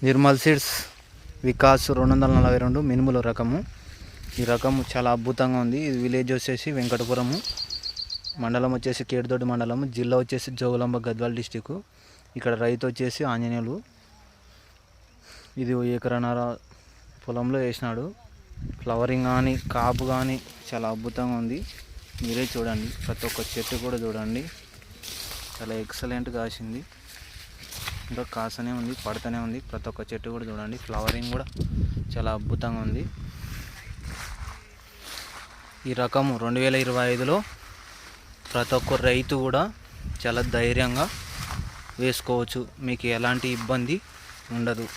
Nirmal seeds Vikas 242 మినుముల రకము. ఈ రకము చాలా అద్భుతంగా ఉంది. ఇది విలేజ్ వచ్చేసి వెంకటపురము, మండలం వచ్చేసి కేడుదొడ్డి మండలం, జిల్లా వచ్చేసి జోగులాంబ గద్వాల డిస్టిక్. ఇక్కడ రైతు వచ్చేసి ఆంజనేయులు. ఇది 1 ఎకరన్నర పొలంలో వేసినాడు. ఫ్లవరింగ్ కానీ కాపు కానీ చాలా అద్భుతంగా ఉంది. మీరే చూడండి, ప్రతి ఒక్క చెట్టు కూడా చూడండి, చాలా ఎక్సలెంట్ కాసింది. ఇంకా కాసనే ఉంది, పడుతూనే ఉంది. ప్రతి ఒక్క చెట్టు కూడా చూడండి, ఫ్లవరింగ్ కూడా చాలా అద్భుతంగా ఉంది. ఈ రకము 2025లో ప్రతి ఒక్క రైతు కూడా చాలా ధైర్యంగా వేసుకోవచ్చు. మీకు ఎలాంటి ఇబ్బంది ఉండదు.